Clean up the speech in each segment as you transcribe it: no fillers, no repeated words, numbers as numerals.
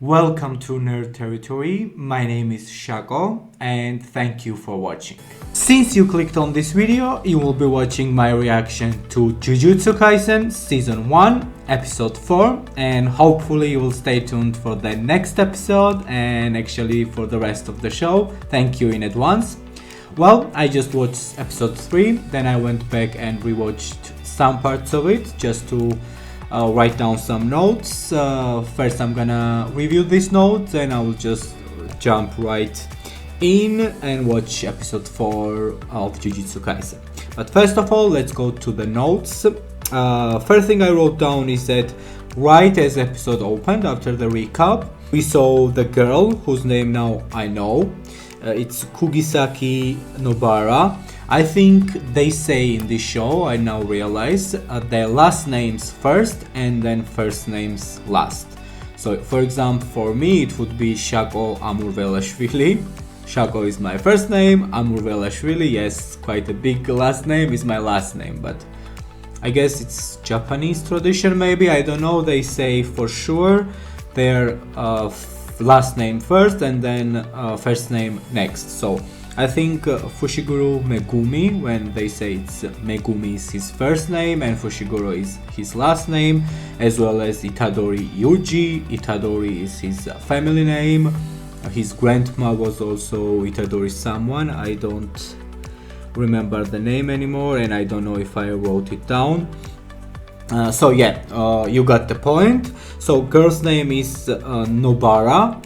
Welcome to Nerd Territory. My name is Shako and thank you for watching. Since you clicked on this video, you will be watching my reaction to Jujutsu Kaisen Season 1, Episode 4, and hopefully you will stay tuned for the next episode and actually for the rest of the show. Thank you in advance. Well, I just watched Episode 3, then I went back and rewatched some parts of it just to write down some notes. First I'm gonna review these notes and I will just jump right in and watch episode 4 of Jujutsu Kaisen. But first of all, let's go to the notes. First thing I wrote down is that right as episode opened, after the recap, we saw the girl whose name now I know. It's Kugisaki Nobara. I think they say in this show, I now realize, their last names first and then first names last. So for example, for me it would be Shako Amurvelashvili. Shako is my first name, Amurvelashvili, yes, quite a big last name, is my last name, but I guess it's Japanese tradition maybe, I don't know, they say for sure their last name first and then first name next. So I think Fushiguro Megumi, when they say it's Megumi is his first name and Fushiguro is his last name, as well as Itadori Yuji. Itadori is his family name. His grandma was also Itadori someone. I don't remember the name anymore and I don't know if I wrote it down. So yeah, you got the point. So girl's name is Nobara.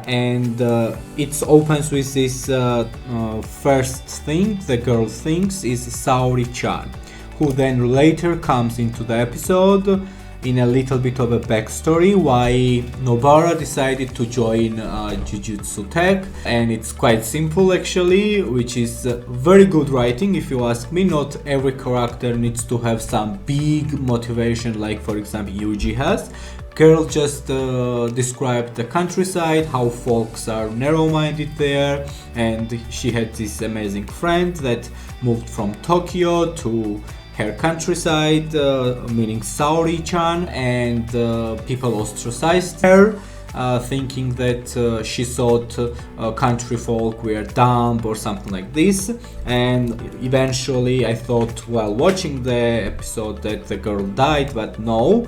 And it opens with this first thing the girl thinks is Saori-chan, who then later comes into the episode in a little bit of a backstory why Nobara decided to join Jujutsu Tech, and it's quite simple actually, which is very good writing if you ask me. Not every character needs to have some big motivation like for example Yuji has. Girl just described the countryside, how folks are narrow-minded there, and she had this amazing friend that moved from Tokyo to her countryside, meaning Saori-chan, and people ostracized her, thinking that she thought country folk were dumb or something like this. And eventually I thought while watching the episode that the girl died, but no.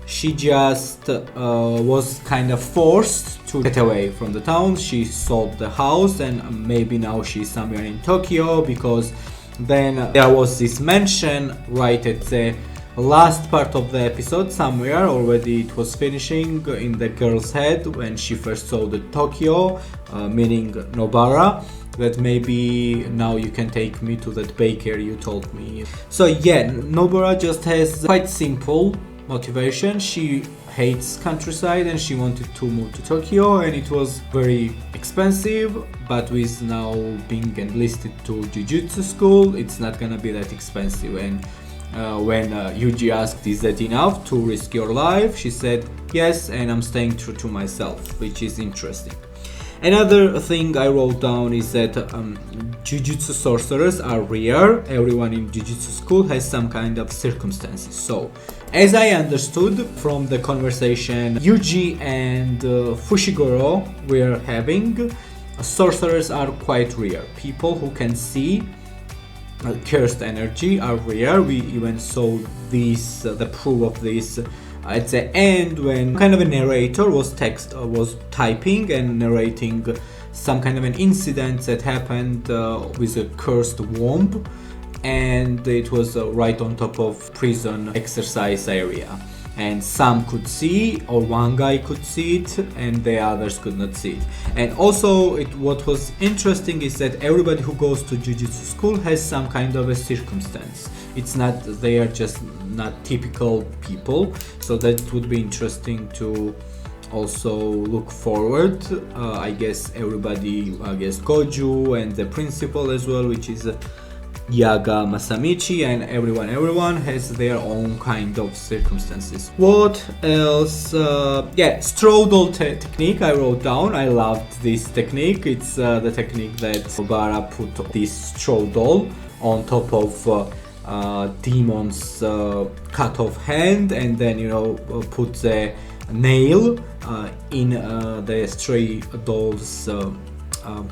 She just was kind of forced to get away from the town. She sold the house and maybe now she's somewhere in Tokyo, because then there was this mention right at the last part of the episode somewhere, already it was finishing in the girl's head when she first saw the Tokyo, meaning Nobara, that maybe now you can take me to that baker you told me. So yeah, Nobara just has quite simple motivation. She hates countryside and she wanted to move to Tokyo, and it was very expensive, but with now being enlisted to Jujutsu school, it's not gonna be that expensive. And when Yuji asked, is that enough to risk your life, she said yes, and I'm staying true to myself, which is interesting. Another thing I wrote down is that Jujutsu sorcerers are rare. Everyone in Jujutsu school has some kind of circumstances. So, as I understood from the conversation Yuji and Fushiguro were having, sorcerers are quite rare. People who can see cursed energy are rare. We even saw this, the proof of this at the end when kind of a narrator was typing and narrating some kind of an incident that happened with a cursed womb, and it was right on top of prison exercise area, and some could see, or one guy could see it and the others could not see it. And also what was interesting is that everybody who goes to Jujutsu school has some kind of a circumstance. It's not, they are just not typical people, so that would be interesting to also look forward. I guess everybody, I guess Goju and the principal as well, which is Yaga Masamichi, and everyone has their own kind of circumstances. What else? Yeah, straw doll technique I wrote down. I loved this technique. It's the technique that Obara put this straw doll on top of demon's cut off hand, and then put the nail in the stray doll's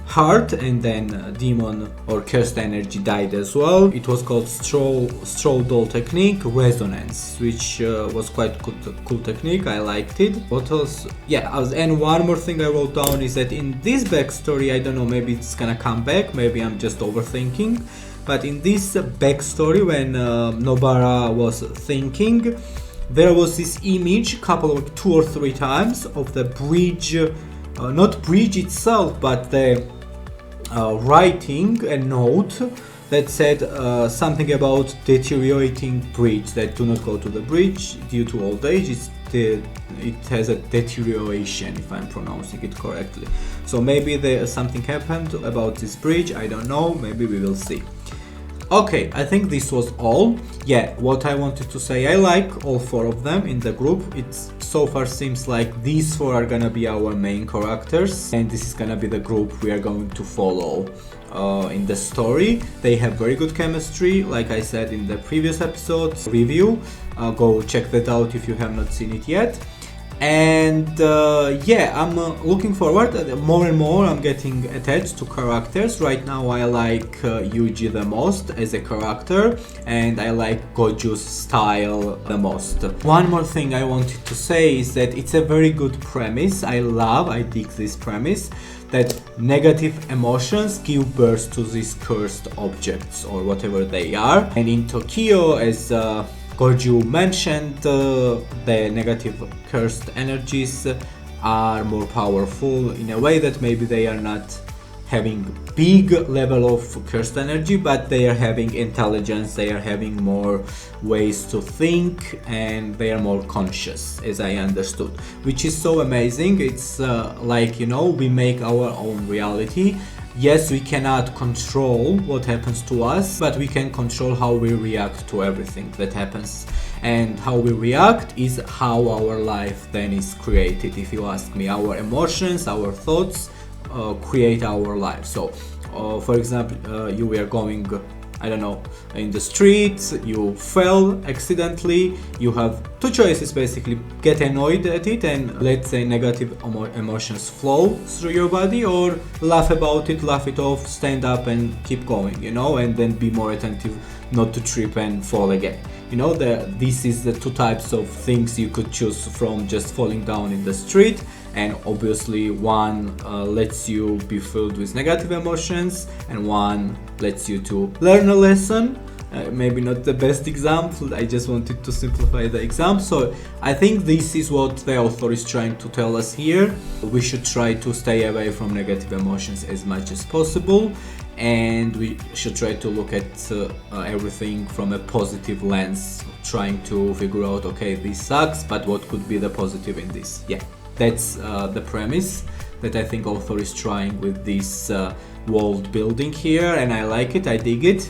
heart, and then demon or cursed energy died as well. It was called straw doll technique resonance, which was quite cool technique. I liked it. What else? Yeah, and one more thing I wrote down is that in this backstory, I don't know, maybe it's gonna come back, maybe I'm just overthinking, but in this backstory, when Nobara was thinking, there was this image two or three times of the bridge, not bridge itself, but the writing a note that said something about deteriorating bridge, that do not go to the bridge due to old age. It has a deterioration, if I'm pronouncing it correctly. So maybe something happened about this bridge, I don't know, maybe we will see. Okay, I think this was all. Yeah, what I wanted to say, I like all four of them in the group. It so far seems like these four are gonna be our main characters, and this is gonna be the group we are going to follow in the story. They have very good chemistry, like I said in the previous episode's review. Go check that out if you have not seen it yet. And yeah, I'm looking forward. More and more I'm getting attached to characters. Right now I like Yuji the most as a character, and I like Goju's style the most. One more thing I wanted to say is that it's a very good premise. I dig this premise, that negative emotions give birth to these cursed objects or whatever they are. And in Tokyo, as Goju mentioned, the negative cursed energies are more powerful in a way that maybe they are not having big level of cursed energy, but they are having intelligence, they are having more ways to think, and they are more conscious, as I understood, which is so amazing. It's like, you know, we make our own reality. Yes, we cannot control what happens to us, but we can control how we react to everything that happens. And how we react is how our life then is created. If you ask me, our emotions, our thoughts create our life. So, for example, you were going, I don't know, in the street, you fell accidentally, you have two choices basically: get annoyed at it and let's say negative emotions flow through your body, or laugh about it, laugh it off, stand up and keep going, you know, and then be more attentive not to trip and fall again. You know, this is the two types of things you could choose from just falling down in the street. And obviously one lets you be filled with negative emotions, and one lets you to learn a lesson. Maybe not the best example, I just wanted to simplify the example. So I think this is what the author is trying to tell us here. We should try to stay away from negative emotions as much as possible, and we should try to look at everything from a positive lens, trying to figure out, okay, this sucks, but what could be the positive in this? Yeah, that's the premise that I think author is trying with this world building here, and I like it, I dig it.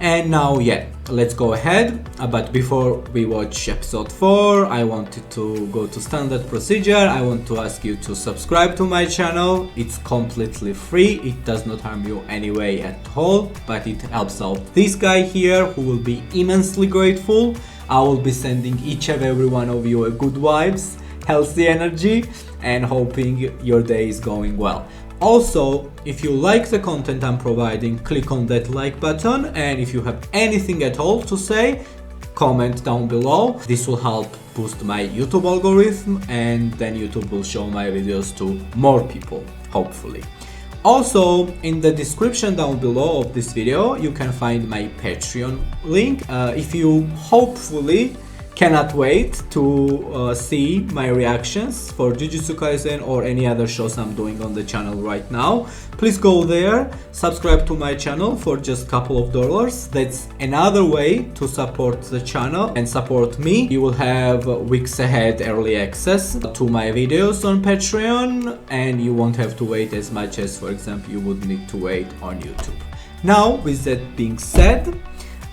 And now, yeah, let's go ahead. But before we watch episode 4, I wanted to go to standard procedure. I want to ask you to subscribe to my channel. It's completely free. It does not harm you anyway at all, but it helps out this guy here, who will be immensely grateful. I will be sending each and every one of you a good vibes, healthy energy, and hoping your day is going well. Also, if you like the content I'm providing, click on that like button, and if you have anything at all to say, comment down below. This will help boost my YouTube algorithm, and then YouTube will show my videos to more people, hopefully. Also, in the description down below of this video, you can find my Patreon link. If you hopefully cannot wait to see my reactions for Jujutsu Kaisen or any other shows I'm doing on the channel right now, please go there, subscribe to my channel for just a couple of dollars. That's another way to support the channel and support me. You will have weeks ahead early access to my videos on Patreon, and you won't have to wait as much as, for example, you would need to wait on YouTube. Now, with that being said,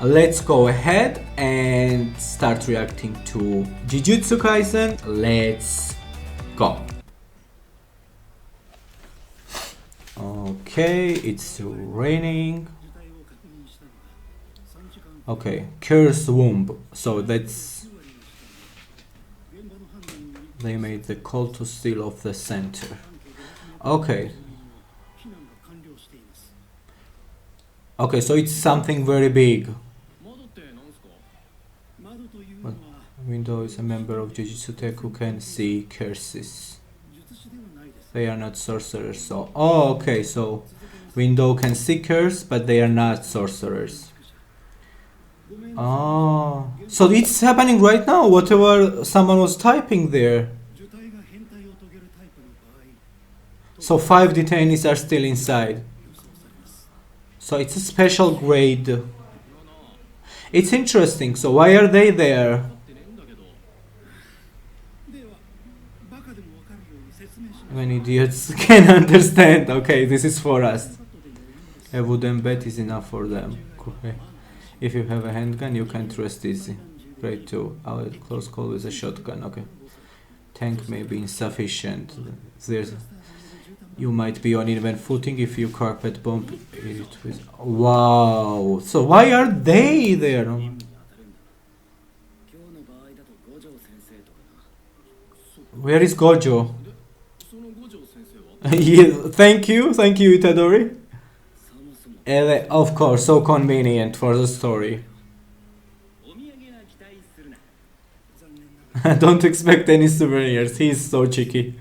let's go ahead and start reacting to Jujutsu Kaisen. Let's go. Okay, it's raining. Okay, Curse Womb. So that's They made the call to seal of the center. Okay. Okay, so it's something very big. But Window is a member of Jujutsu Tech who can see curses. They are not sorcerers, so... Oh, okay, so... Window can see curse, but they are not sorcerers. Oh... So it's happening right now, whatever someone was typing there. So 5 detainees are still inside. So it's a special grade. It's interesting, so why are they there? When idiots can understand. Okay, this is for us. A wooden bed is enough for them. Okay. If you have a handgun, you can trust easy. Great too. Our close call with a shotgun. Okay. Tank may be insufficient. You might be on even footing if you carpet bomb it with... Wow. So why are they there? Where is Gojo? Yeah, thank you, Itadori. Of course, so convenient for the story. Don't expect any souvenirs, he's so cheeky.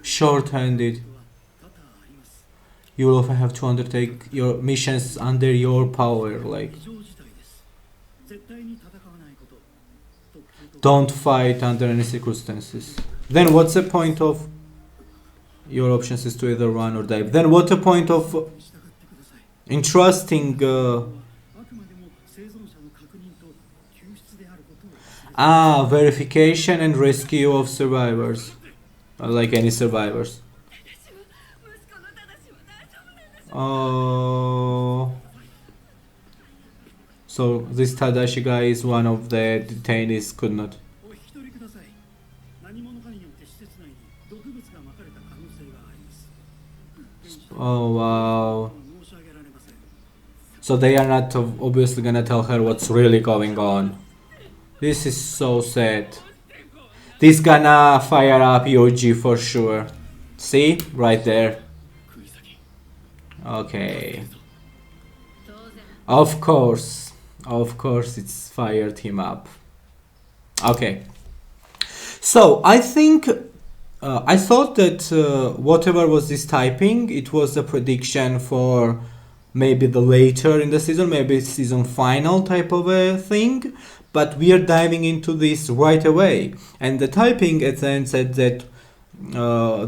Short-handed. You will often have to undertake your missions under your power, like... Don't fight under any circumstances. Then what's the point of... Your options is to either run or die. Then what's the point of... entrusting... verification and rescue of survivors. Like any survivors. Oh... So this Tadashi guy is one of the detainees, could not. Oh wow. So they are not obviously gonna tell her what's really going on. This is so sad. This gonna fire up Yoji for sure. See? Right there. Okay. Of course it's fired him up. Okay. So I think I thought that whatever was this typing, it was a prediction for maybe the later in the season, maybe season final type of a thing, but we are diving into this right away. And the typing at the end said that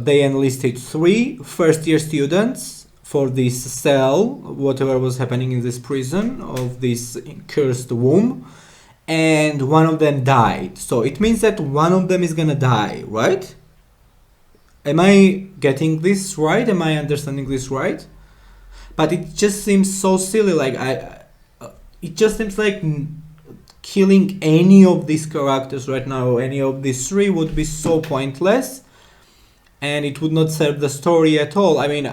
they enlisted 3 first-year students for this cell, whatever was happening in this prison of this cursed womb, and one of them died. So it means that one of them is gonna die, right? Am I getting this right? Am I understanding this right? But it just seems so silly, like it just seems like killing any of these characters right now, any of these 3 would be so pointless, and it would not serve the story at all. I mean,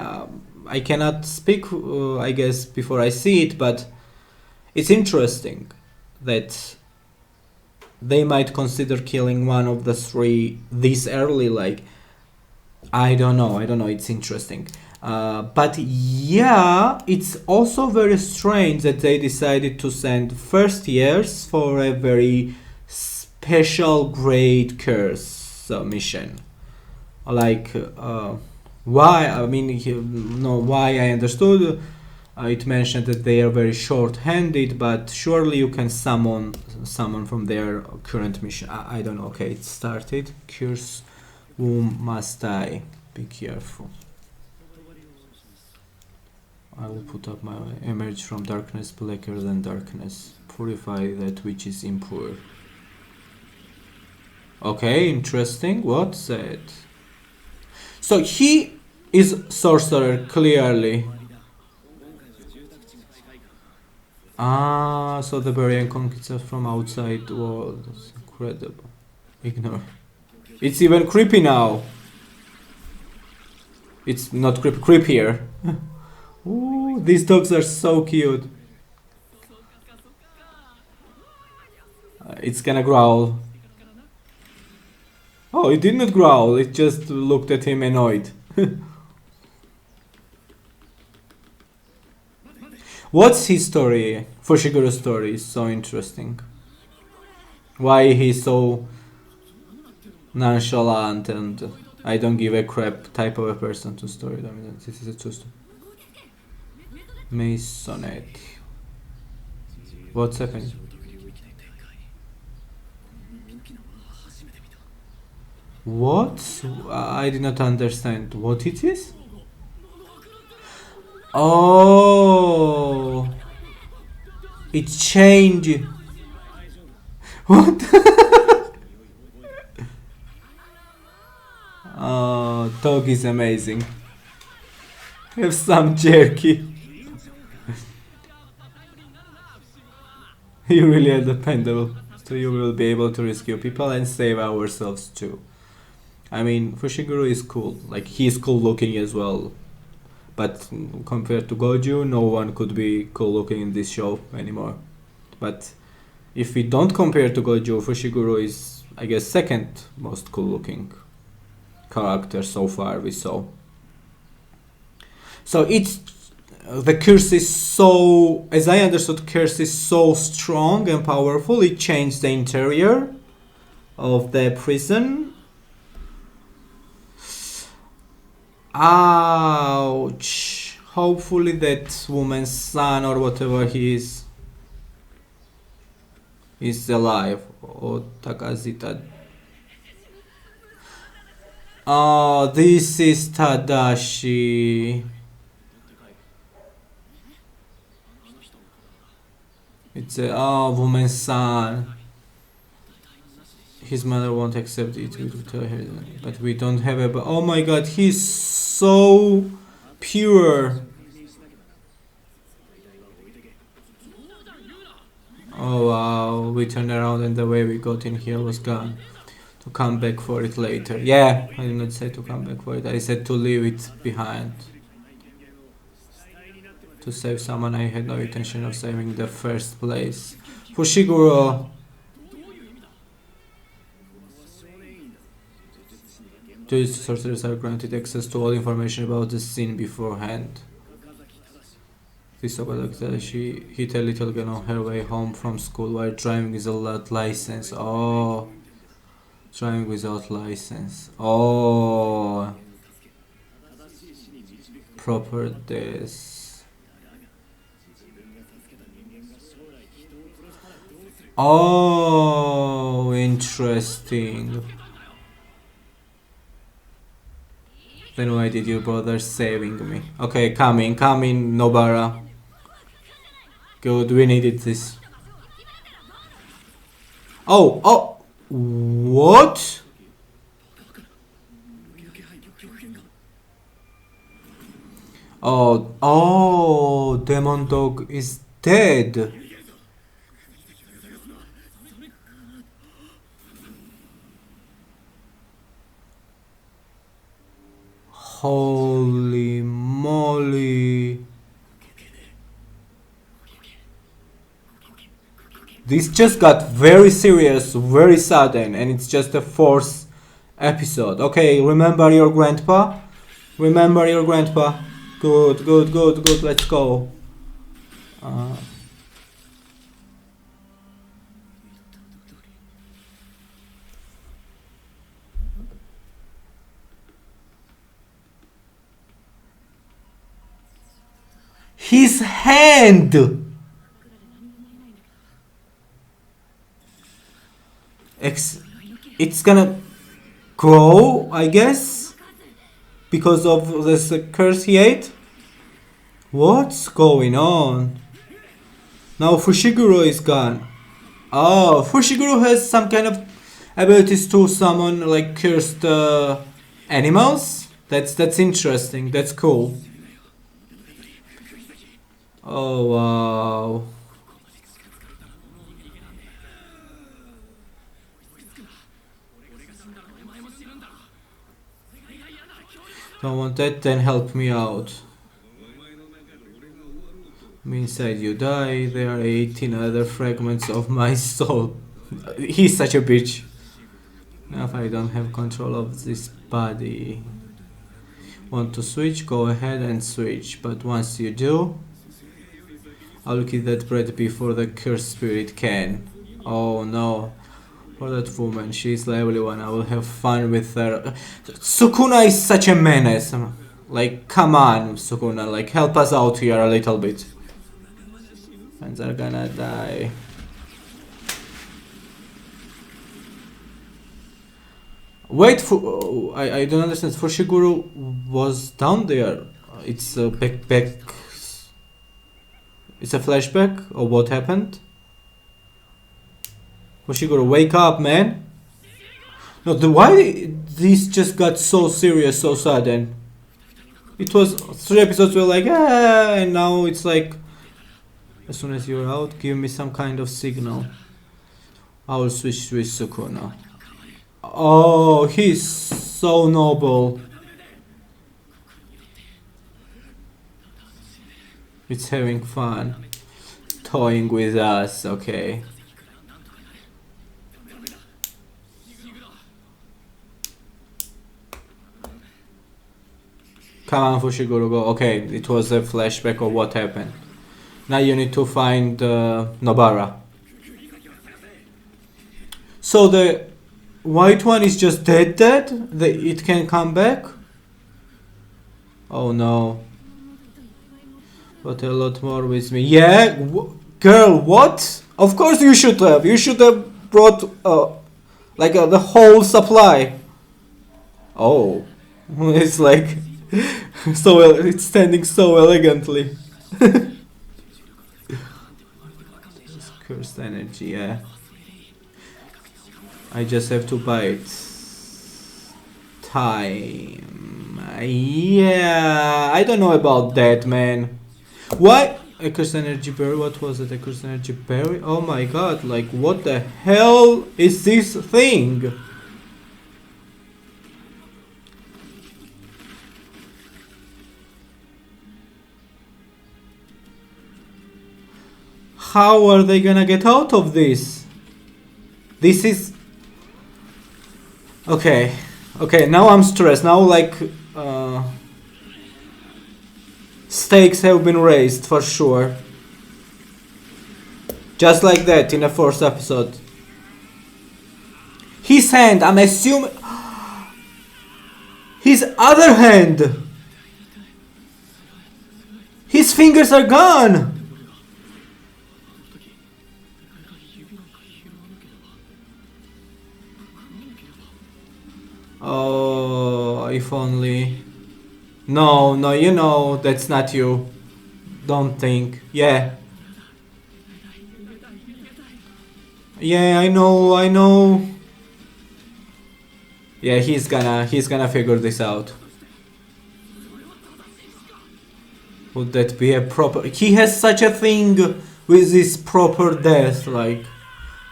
I cannot speak, I guess, before I see it, but it's interesting that they might consider killing one of the 3 this early, like, I don't know, it's interesting. But yeah, it's also very strange that they decided to send first years for a very special grade curse mission. Like, why? I mean, why I understood. It mentioned that they are very short-handed, but surely you can summon from their current mission. I don't know. Okay, it started. Curse womb must die. Be careful. I will put up my emerge from darkness blacker than darkness. Purify that which is impure. Okay, interesting. What's that? So he is sorcerer, clearly. So the Barbarian conquers us from outside world. That's incredible. Ignore. It's even creepy now. It's not creepier. Ooh, these dogs are so cute. It's gonna growl. Oh, it did not growl, it just looked at him annoyed. What's his story? Fushiguro's story is so interesting. Why he's so nonchalant and I don't give a crap type of a person to story. I mean, this is a true story. Masonette. What's happening? What? I did not understand. What it is? Oh, it changed. What? Oh, dog is amazing. Have some jerky. You really are dependable, so you will be able to rescue people and save ourselves too. I mean, Fushiguro is cool. Like, he's cool looking as well. But compared to Goju, no one could be cool looking in this show anymore. But if we don't compare to Goju, Fushiguro is, I guess, second most cool looking character so far we saw. So it's the curse is so, as I understood, curse is so strong and powerful, it changed the interior of the prison. Ouch. Hopefully that woman's son or whatever he is alive. Oh, Takazita. Oh, this is Tadashi. It's a woman's son. His mother won't accept it. We will tell her, but we don't have a. Oh my God, he's so pure. Oh wow, we turned around and the way we got in here was gone. To come back for it later. Yeah, I did not say to come back for it. I said to leave it behind. To save someone I had no intention of saving in the first place. Fushiguro. These sorcerers are granted access to all information about the scene beforehand. This she hit a little girl on her way home from school while driving without license. Oh, driving without license. Oh, proper this. Oh, interesting. Then why did you bother saving me? Okay, come in, Nobara. Good, we needed this. Oh, what? Oh, Demon Dog is dead. Holy moly. This just got very serious, very sudden, and it's just the fourth episode. Okay, remember your grandpa? Remember your grandpa? Good, let's go. His hand! It's gonna grow, I guess, because of this curse he ate? What's going on? Now Fushiguro is gone. Oh, Fushiguro has some kind of abilities to summon like cursed animals? That's interesting, that's cool. Oh wow. Don't want that, then help me out. Inside you die, there are 18 other fragments of my soul. He's such a bitch. Now if I don't have control of this body. Want to switch? Go ahead and switch. But once you do, I'll look at that bread before the cursed spirit can. Oh no. For that woman, she's level 1. I will have fun with her. Sukuna is such a menace. Like, come on, Sukuna. Like, help us out here a little bit. Fans are gonna die. Wait for... I don't understand. Fushiguro was down there. It's a back... It's a flashback of what happened? Fushiguro, wake up, man! No, why this just got so serious so sudden? It was 3 episodes were like, ah, and now it's like, as soon as you're out, give me some kind of signal. I will switch to Sukuna. Oh, he's so noble. It's having fun. Toying with us, okay. Come on, Fushiguro, go. Okay, it was a flashback of what happened. Now you need to find Nobara. So the white one is just dead? It can come back? Oh no. But a lot more with me. Yeah? Girl, what? Of course you should have. You should have brought like the whole supply. Oh. It's like... so it's standing so elegantly. Cursed energy, yeah. I just have to buy it. Time. Yeah, I don't know about that, man. Why? A cursed energy berry? What was it? A cursed energy berry? Oh my god, like what the hell is this thing? How are they gonna get out of this? This is... Okay. Okay, now I'm stressed. Now like... stakes have been raised for sure. Just like that in the first episode. His hand, I'm assuming... His other hand! His fingers are gone! Oh, if only. No, no, you know, that's not you. Don't think. Yeah. Yeah, I know. Yeah, he's gonna figure this out. Would that be a proper... He has such a thing with this proper death, like...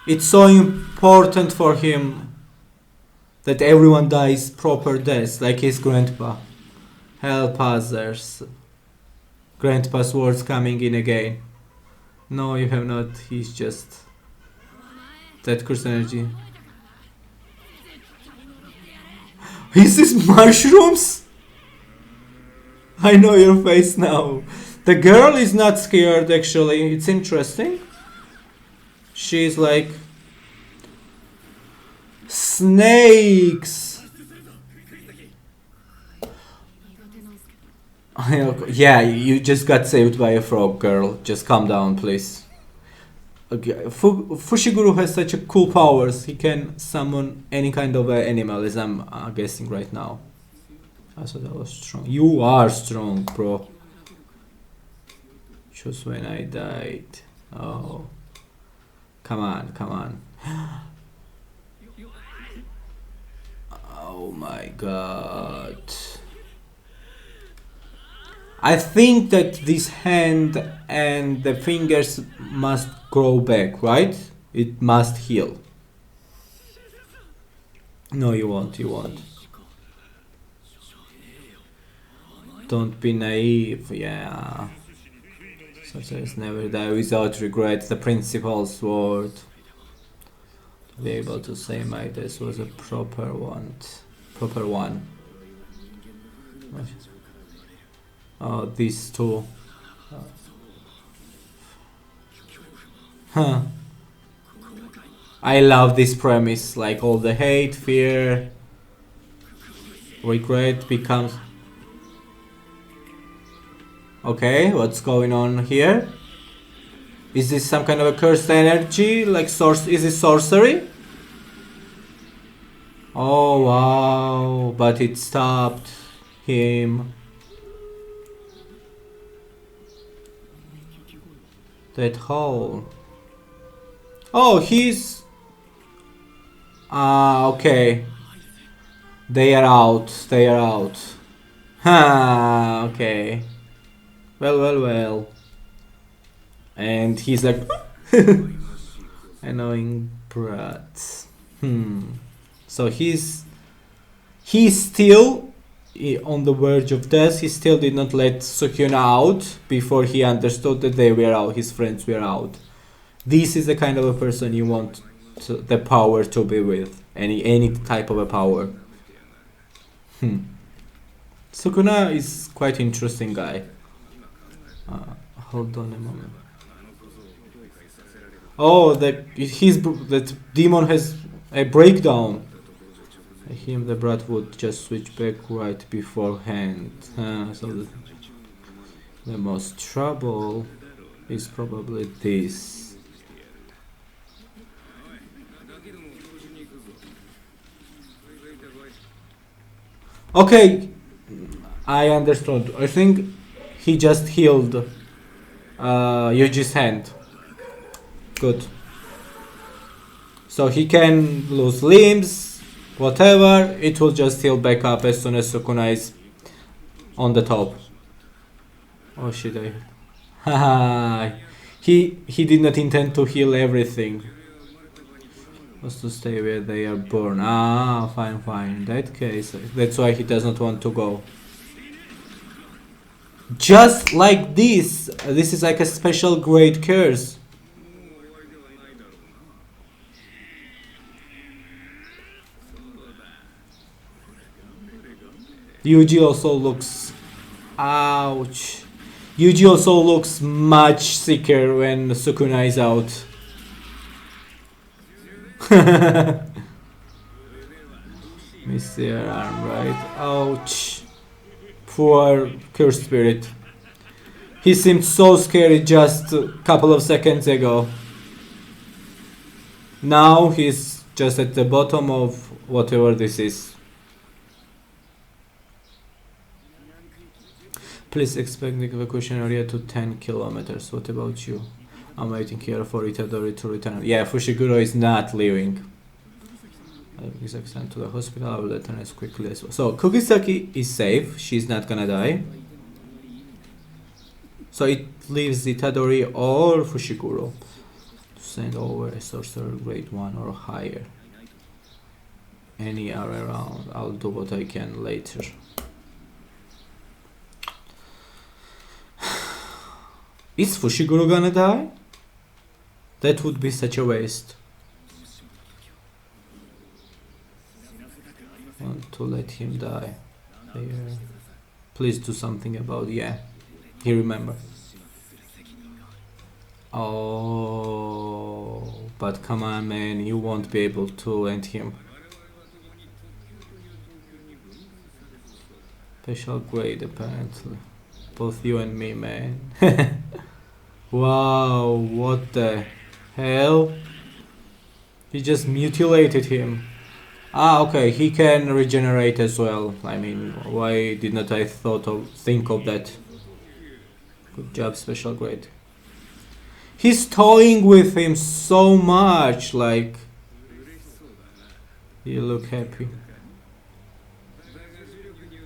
It's so important for him that everyone dies proper deaths, like his grandpa. Help others. Grandpa's words coming in again. No, you have not. He's just... That cursed energy. Is this mushrooms? I know your face now. The girl is not scared actually. It's interesting. She's like... Snakes! Yeah, you just got saved by a frog, girl. Just calm down, please. Okay. Fushiguro has such a cool powers. He can summon any kind of animal, as I'm guessing right now. I thought I was strong. You are strong, bro. Just when I died. Oh. Come on. Oh my god. I think that this hand and the fingers must grow back, right? It must heal. No, you won't. Don't be naive, yeah. Such as never die without regret, the principal's word. Be able to say my this was a proper one. Proper one. Oh, these two. Huh. I love this premise, like all the hate, fear, regret becomes... Okay, what's going on here? Is this some kind of a cursed energy? Like is it sorcery? Oh wow, but it stopped him. That hole. Oh, he's... Ah, okay. They are out. They are out. Ha, okay. Well. And he's like... Annoying brat. So he's still on the verge of death. He still did not let Sukuna out before he understood that they were out. His friends were out. This is the kind of a person you want the power to be with. Any type of a power. Sukuna is quite interesting guy. Hold on a moment. Oh, that demon has a breakdown. Him, the brat would just switch back right beforehand. So the most trouble is probably this. Okay, I understood. I think he just healed Yuji's hand. Good. So he can lose limbs, whatever, it will just heal back up as soon as Sukuna is on the top. Oh shit, haha. He did not intend to heal everything. Was to stay where they are born. Ah, fine. In that case, that's why he does not want to go. Just like this. This is like a special grade curse. Yuji also looks... Ouch. Yuji also looks much sicker when Sukuna is out. Miss their arm, right? Ouch. Poor cursed spirit. He seemed so scary just a couple of seconds ago. Now he's just at the bottom of whatever this is. Please expect the evacuation area to 10 kilometers. What about you? I'm waiting here for Itadori to return. Yeah, Fushiguro is not leaving. He's sent to the hospital. I will return as quickly as well. So Kugisaki is safe. She's not gonna die. So it leaves Itadori or Fushiguro to send over a sorcerer grade 1 or higher. Any are around. I'll do what I can later. Is Fushiguro gonna die? That would be such a waste. I want to let him die. Please do something about it. Yeah, he remember. Oh, but come on, man, you won't be able to end him. Special grade, apparently. Both you and me, man. Wow, what the hell? He just mutilated him. Ah, okay, he can regenerate as well. I mean, why did not I think of that? Good job, special grade. He's toying with him so much, like... You look happy.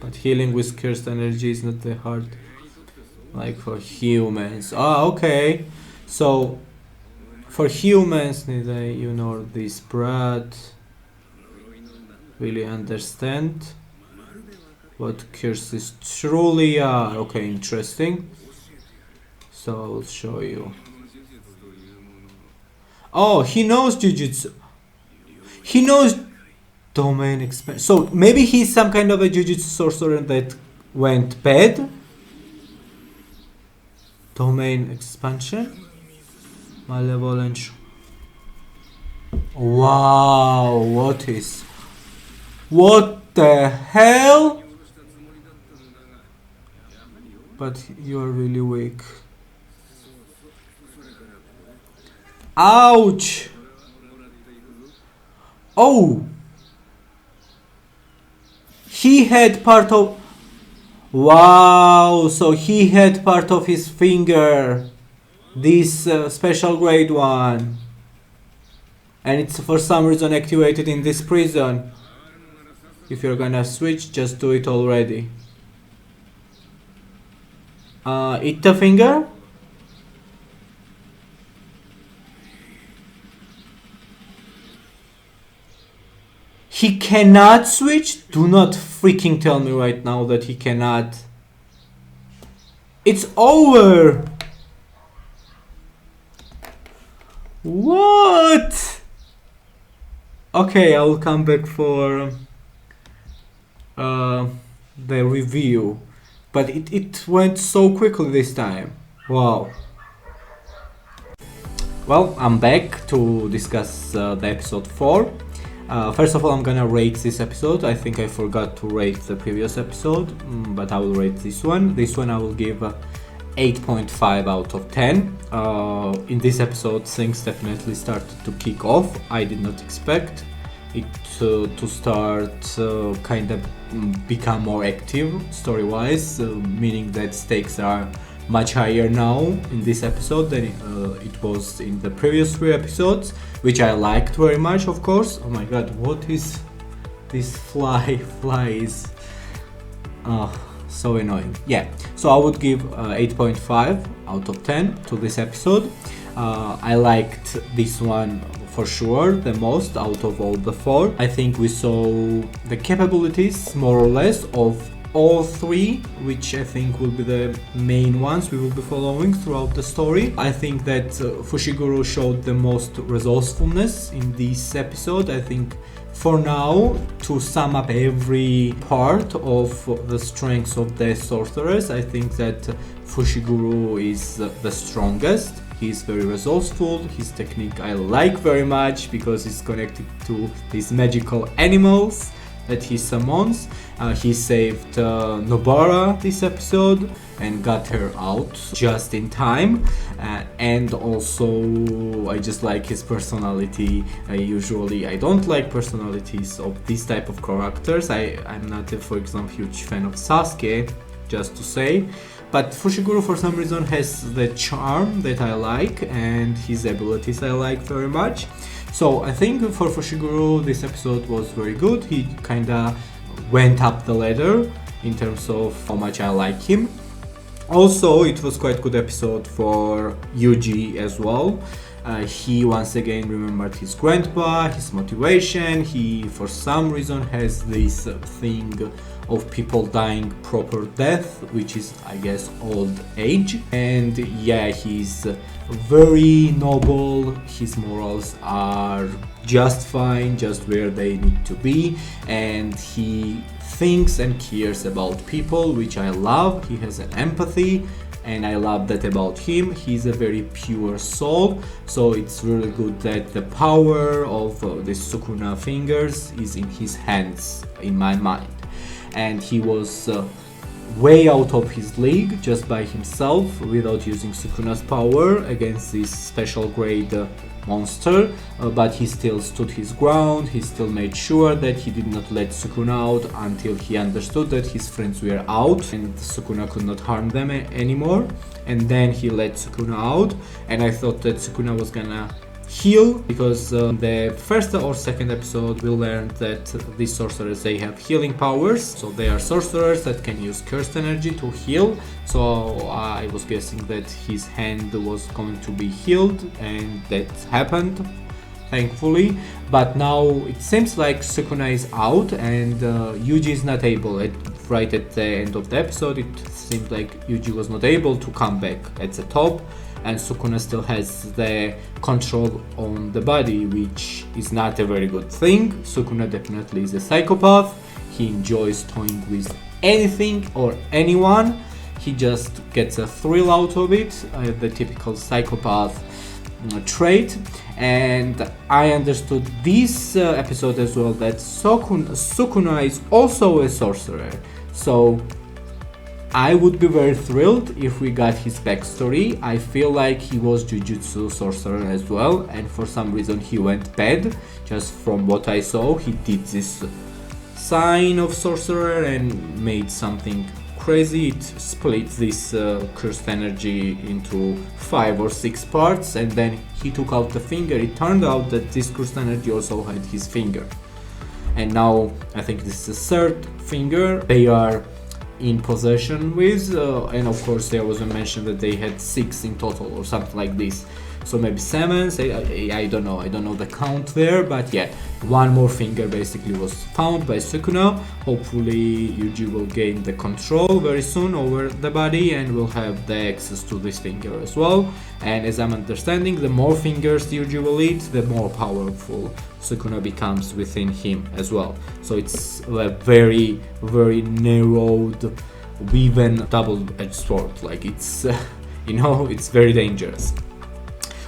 But healing with cursed energy is not that hard. Like for humans. Ah, okay. So, for humans, neither you nor this brat really understand what curses truly are. Okay, interesting. So I will show you. Oh, he knows Jujutsu. He knows domain expansion. So maybe he's some kind of a Jujutsu sorcerer that went bad. Domain expansion. Malevolent. Wow, what the hell? But you're really weak. Ouch! Oh! He had part of... Wow! So he had part of his finger. This special grade one. And it's for some reason activated in this prison. If you're gonna switch, just do it already. Eat the finger? He cannot switch? Do not freaking tell me right now that he cannot. It's over! What? Okay, I will come back for the review. But it went so quickly this time. Wow. Well, I'm back to discuss the episode 4. First of all, I'm gonna rate this episode. I think I forgot to rate the previous episode, but I will rate this one. This one I will give 8.5 out of 10. In this episode, things definitely started to kick off. I did not expect it to start kind of become more active story-wise, meaning that stakes are much higher now in this episode than it was in the previous 3 episodes, which I liked very much, of course. Oh my god, what is this fly? Fly is so annoying. Yeah, so I would give 8.5 out of 10 to this episode. I liked this one for sure the most out of all the 4. I think we saw the capabilities more or less of all 3, which I think will be the main ones we will be following throughout the story. I think that Fushiguro showed the most resourcefulness in this episode. I think for now, to sum up every part of the strengths of the sorcerers, I think that Fushiguro is the strongest. He's very resourceful. His technique I like very much because it's connected to these magical animals that he summons. He saved Nobara this episode and got her out just in time. And also I just like his personality. Usually I don't like personalities of this type of characters. I'm not, for example, huge fan of Sasuke, just to say. But Fushiguro for some reason has the charm that I like and his abilities I like very much. So I think for Fushiguro this episode was very good. He kinda went up the ladder in terms of how much I like him. Also, it was quite good episode for Yuji as well. He once again remembered his grandpa, his motivation. He for some reason has this thing of people dying proper death, which is I guess old age. And yeah, he's very noble. His morals are just fine, just where they need to be, and he thinks and cares about people, which I love. He has an empathy and I love that about him. He's a very pure soul, so it's really good that the power of the Sukuna fingers is in his hands, in my mind. And he was way out of his league just by himself without using Sukuna's power against this special grade monster, but he still stood his ground. He still made sure that he did not let Sukuna out until he understood that his friends were out and Sukuna could not harm them anymore, and then he let Sukuna out. And I thought that Sukuna was gonna heal, because the first or second episode we learned that these sorcerers, they have healing powers, so they are sorcerers that can use cursed energy to heal. So I was guessing that his hand was going to be healed, and that happened, thankfully. But now it seems like Sukuna is out and Yuji is not able. Right at the end of the episode, it seemed like Yuji was not able to come back at the top. and Sukuna still has the control on the body, which is not a very good thing. Sukuna definitely is a psychopath. He enjoys toying with anything or anyone. He just gets a thrill out of it, the typical psychopath trait. And I understood this episode as well that Sukuna is also a sorcerer. So I would be very thrilled if we got his backstory. I feel like he was Jujutsu sorcerer as well, and for some reason he went bad. Just from what I saw, he did this sign of sorcerer and made something crazy. It split this cursed energy into 5 or 6 parts, and then he took out the finger. It turned out that this cursed energy also had his finger, and now I think this is the 3rd finger they are in possession with, and of course there was a mention that they had 6 in total or something like this, so maybe 7. I don't know the count there, but yeah, 1 more finger basically was found by Sukuna. Hopefully Yuji will gain the control very soon over the body and will have the access to this finger as well. And as I'm understanding, the more fingers Yuji will eat, the more powerful Sukuna becomes within him as well. So it's a very narrowed, even double-edged sword. Like it's it's very dangerous.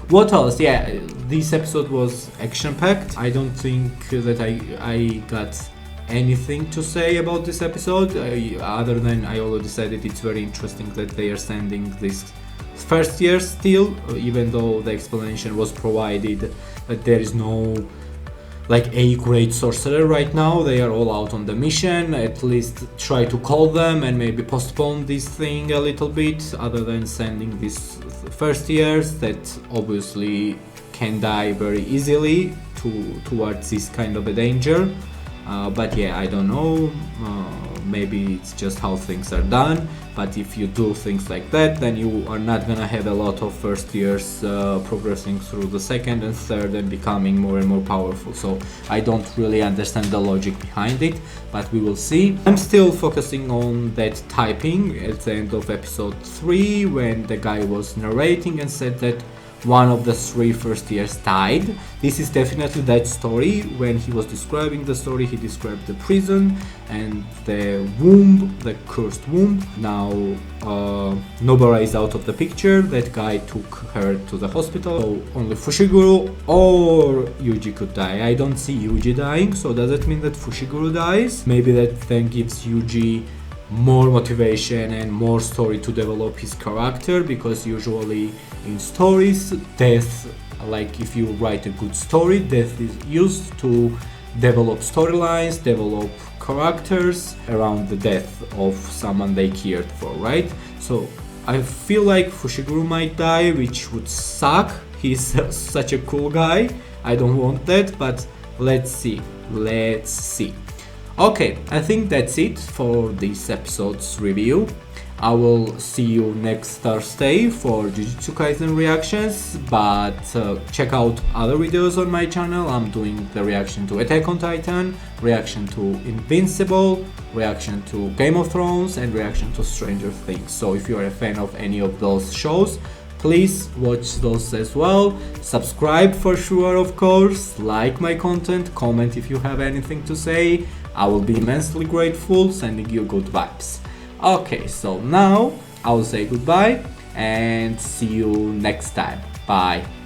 What else? Yeah, this episode was action-packed. I don't think that I got anything to say about this episode, other than I already said it. It's very interesting that they are sending this first year still, even though the explanation was provided that there is no like a great sorcerer right now. They are all out on the mission. At least try to call them and maybe postpone this thing a little bit, other than sending these first years that obviously can die very easily towards this kind of a danger. But yeah, I don't know, maybe it's just how things are done. But if you do things like that, then you are not gonna have a lot of first years progressing through the 2nd and 3rd and becoming more and more powerful. So I don't really understand the logic behind it, but we will see. I'm still focusing on that typing at the end of episode 3, when the guy was narrating and said that one of the 3 first years died. This is definitely that story. When he was describing the story, he described the prison and the womb, the cursed womb. Now Nobara is out of the picture. That guy took her to the hospital. So only Fushiguro or Yuji could die. I don't see Yuji dying, so does it mean that Fushiguro dies? Maybe that then gives Yuji more motivation and more story to develop his character, because usually in stories, death, like if you write a good story, death is used to develop storylines, develop characters around the death of someone they cared for, right? So I feel like Fushiguro might die, which would suck. He's such a cool guy. I don't want that, but let's see. Okay, I think that's it for this episode's review. I will see you next Thursday for Jujutsu Kaisen reactions, but check out other videos on my channel. I'm doing the reaction to Attack on Titan, reaction to Invincible, reaction to Game of Thrones, and reaction to Stranger Things. So if you're a fan of any of those shows, please watch those as well. Subscribe for sure, of course. Like my content, comment if you have anything to say. I will be immensely grateful, sending you good vibes. Okay, so now I will say goodbye and see you next time. Bye.